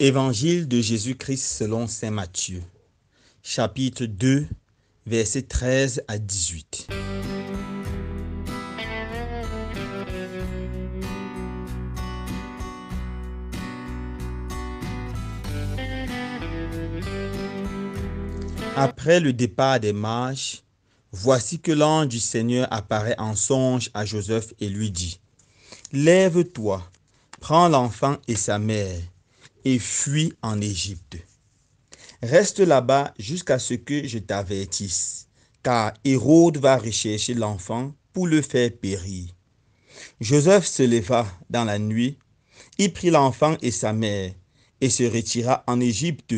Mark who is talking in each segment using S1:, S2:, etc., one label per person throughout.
S1: Évangile de Jésus-Christ selon saint Matthieu, chapitre 2, versets 13 à 18. Après le départ des mages, voici que l'ange du Seigneur apparaît en songe à Joseph et lui dit : « Lève-toi, prends l'enfant et sa mère, et fuis en Égypte. Reste là-bas jusqu'à ce que je t'avertisse, car Hérode va rechercher l'enfant pour le faire périr. » Joseph se leva dans la nuit, il prit l'enfant et sa mère, et se retira en Égypte,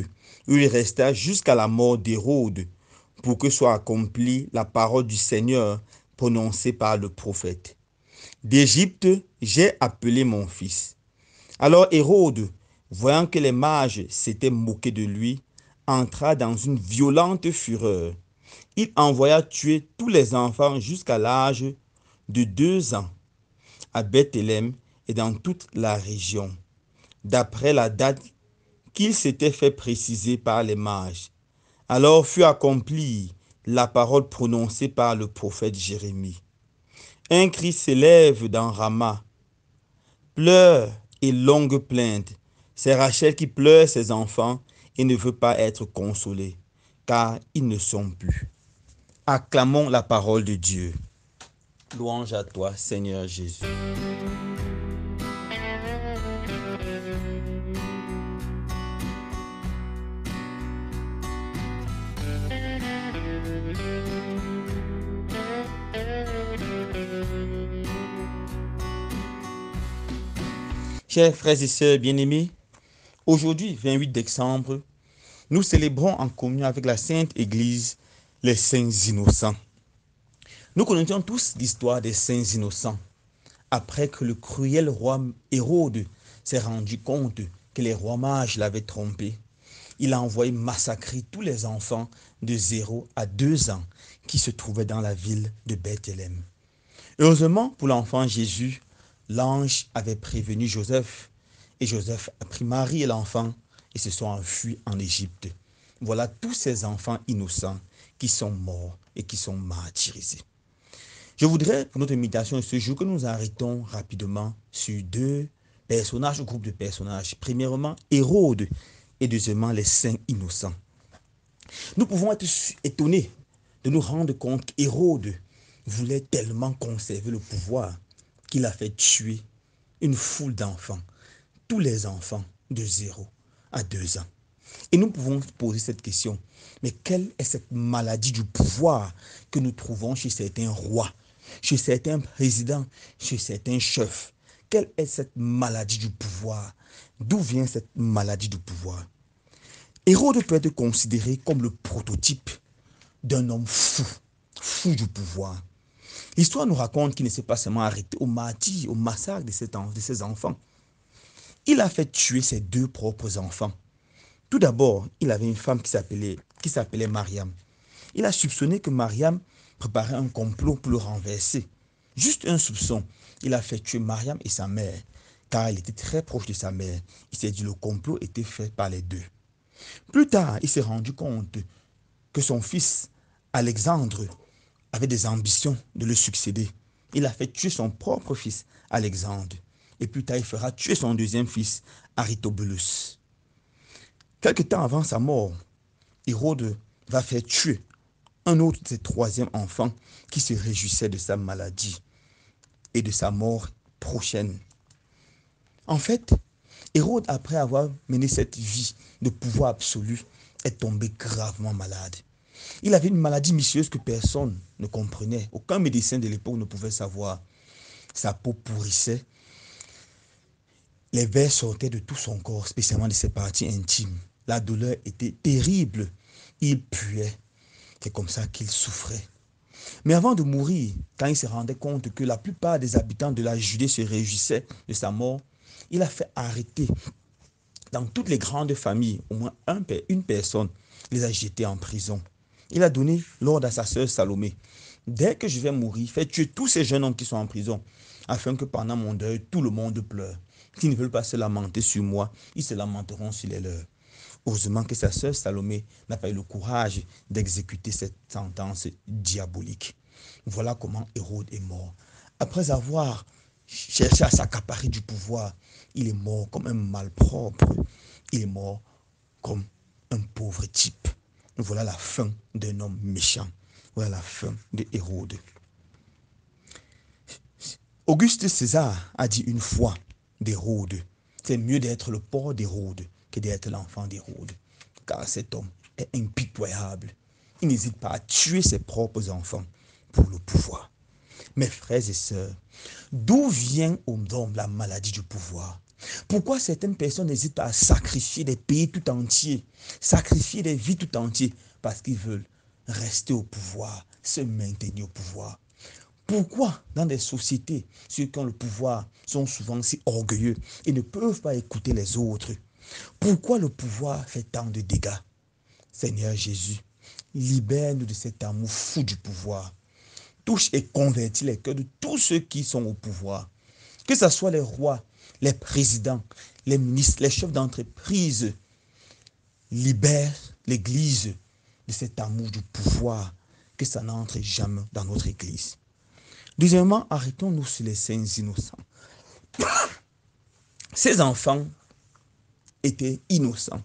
S1: où il resta jusqu'à la mort d'Hérode, pour que soit accomplie la parole du Seigneur prononcée par le prophète. « D'Égypte, j'ai appelé mon fils. » Alors Hérode, voyant que les mages s'étaient moqués de lui, entra dans une violente fureur. Il envoya tuer tous les enfants jusqu'à l'âge de 2 ans à Bethléem et dans toute la région, d'après la date qu'il s'était fait préciser par les mages. Alors fut accomplie la parole prononcée par le prophète Jérémie. Un cri s'élève dans Rama, pleurs et longues plaintes. C'est Rachel qui pleure ses enfants et ne veut pas être consolée, car ils ne sont plus. Acclamons la parole de Dieu. Louange à toi, Seigneur Jésus. Chers frères et sœurs bien-aimés, aujourd'hui, 28 décembre, nous célébrons en communion avec la Sainte Église les Saints Innocents. Nous connaissons tous l'histoire des Saints Innocents. Après que le cruel roi Hérode s'est rendu compte que les rois mages l'avaient trompé, il a envoyé massacrer tous les enfants de 0 à 2 ans qui se trouvaient dans la ville de Bethléem. Heureusement pour l'enfant Jésus, l'ange avait prévenu Joseph, et Joseph a pris Marie et l'enfant et se sont enfuis en Égypte. Voilà tous ces enfants innocents qui sont morts et qui sont martyrisés. Je voudrais, pour notre méditation de ce jour, que nous arrêtons rapidement sur 2 personnages, groupes de personnages. Premièrement, Hérode, et deuxièmement, les saints innocents. Nous pouvons être étonnés de nous rendre compte qu'Hérode voulait tellement conserver le pouvoir qu'il a fait tuer une foule d'enfants, tous les enfants de 0 à 2 ans. Et nous pouvons poser cette question, mais quelle est cette maladie du pouvoir que nous trouvons chez certains rois, chez certains présidents, chez certains chefs? Quelle est cette maladie du pouvoir? D'où vient cette maladie du pouvoir? Hérode peut être considéré comme le prototype d'un homme fou, fou du pouvoir. L'histoire nous raconte qu'il ne s'est pas seulement arrêté au martyre, au massacre de ses enfants. Il a fait tuer ses 2 propres enfants. Tout d'abord, il avait une femme qui s'appelait Mariam. Il a soupçonné que Mariam préparait un complot pour le renverser. Juste un soupçon. Il a fait tuer Mariam et sa mère, car elle était très proche de sa mère. Il s'est dit que le complot était fait par les 2. Plus tard, il s'est rendu compte que son fils, Alexandre, avait des ambitions de le succéder. Il a fait tuer son propre fils, Alexandre. Et plus tard, il fera tuer son 2e fils, Aristobulus. Quelque temps avant sa mort, Hérode va faire tuer un autre de ses 3e enfants qui se réjouissait de sa maladie et de sa mort prochaine. En fait, Hérode, après avoir mené cette vie de pouvoir absolu, est tombé gravement malade. Il avait une maladie mystérieuse que personne ne comprenait. Aucun médecin de l'époque ne pouvait savoir. Sa peau pourrissait. Les vers sortaient de tout son corps, spécialement de ses parties intimes. La douleur était terrible. Il puait. C'est comme ça qu'il souffrait. Mais avant de mourir, quand il se rendait compte que la plupart des habitants de la Judée se réjouissaient de sa mort, il a fait arrêter dans toutes les grandes familles, au moins une personne, les a jetés en prison. Il a donné l'ordre à sa sœur Salomé dès que je vais mourir, fais tuer tous ces jeunes hommes qui sont en prison, afin que pendant mon deuil, tout le monde pleure. S'ils ne veulent pas se lamenter sur moi, ils se lamenteront sur les leurs. Heureusement que sa sœur Salomé n'a pas eu le courage d'exécuter cette sentence diabolique. Voilà comment Hérode est mort. Après avoir cherché à s'accaparer du pouvoir, il est mort comme un malpropre. Il est mort comme un pauvre type. Voilà la fin d'un homme méchant. Voilà la fin de Hérode. Auguste César a dit une fois d'Hérode, c'est mieux d'être le porc d'Hérode que d'être l'enfant d'Hérode. Car cet homme est impitoyable. Il n'hésite pas à tuer ses propres enfants pour le pouvoir. Mes frères et sœurs, d'où vient aux hommes la maladie du pouvoir? Pourquoi certaines personnes n'hésitent pas à sacrifier des pays tout entiers, sacrifier des vies tout entières, parce qu'ils veulent rester au pouvoir, se maintenir au pouvoir? Pourquoi dans des sociétés, ceux qui ont le pouvoir sont souvent si orgueilleux et ne peuvent pas écouter les autres? Pourquoi le pouvoir fait tant de dégâts? Seigneur Jésus, libère-nous de cet amour fou du pouvoir. Touche et convertis les cœurs de tous ceux qui sont au pouvoir. Que ce soit les rois, les présidents, les ministres, les chefs d'entreprise. Libère l'Église de cet amour du pouvoir, que ça n'entre jamais dans notre Église. Deuxièmement, arrêtons-nous sur les saints innocents. Ces enfants étaient innocents,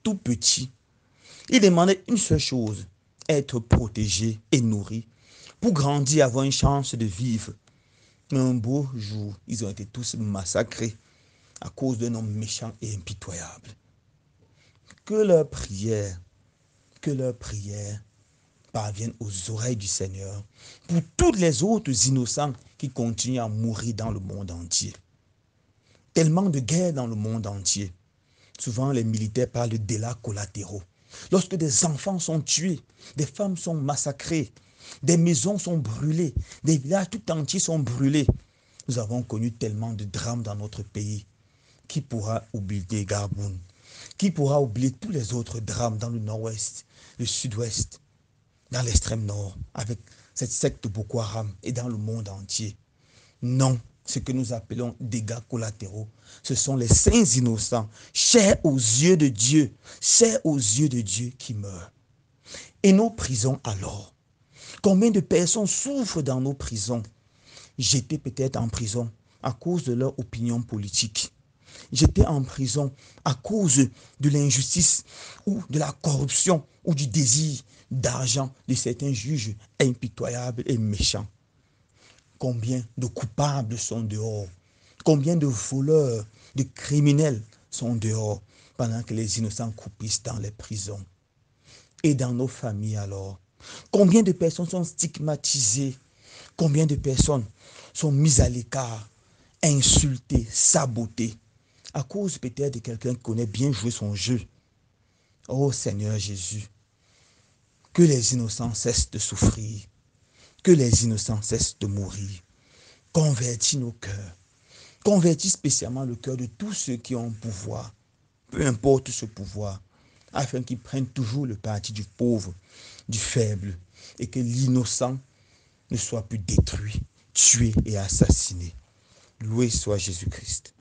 S1: tout petits. Ils demandaient une seule chose, être protégés et nourris pour grandir, avoir une chance de vivre. Mais un beau jour, ils ont été tous massacrés à cause d'un homme méchant et impitoyable. Que leurs prières parviennent aux oreilles du Seigneur pour tous les autres innocents qui continuent à mourir dans le monde entier. Tellement de guerres dans le monde entier. Souvent, les militaires parlent de dégâts collatéraux. Lorsque des enfants sont tués, des femmes sont massacrées, des maisons sont brûlées, des villages tout entiers sont brûlés. Nous avons connu tellement de drames dans notre pays. Qui pourra oublier Gaboun? Qui pourra oublier tous les autres drames dans le nord-ouest, le sud-ouest, dans l'extrême nord, avec cette secte Boko Haram et dans le monde entier? Non, ce que nous appelons dégâts collatéraux, ce sont les saints innocents, chers aux yeux de Dieu, chers aux yeux de Dieu qui meurent. Et nos prisons alors? Combien de personnes souffrent dans nos prisons? J'étais peut-être en prison à cause de leur opinion politique. J'étais en prison à cause de l'injustice ou de la corruption ou du désir d'argent de certains juges impitoyables et méchants. Combien de coupables sont dehors? Combien de voleurs, de criminels sont dehors pendant que les innocents croupissent dans les prisons? Et dans nos familles alors? Combien de personnes sont stigmatisées? Combien de personnes sont mises à l'écart, insultées, sabotées, à cause peut-être de quelqu'un qui connaît bien jouer son jeu? Oh Seigneur Jésus, que les innocents cessent de souffrir, que les innocents cessent de mourir. Convertis nos cœurs, convertis spécialement le cœur de tous ceux qui ont un pouvoir, peu importe ce pouvoir, afin qu'ils prennent toujours le parti du pauvre, du faible, et que l'innocent ne soit plus détruit, tué et assassiné. Loué soit Jésus-Christ.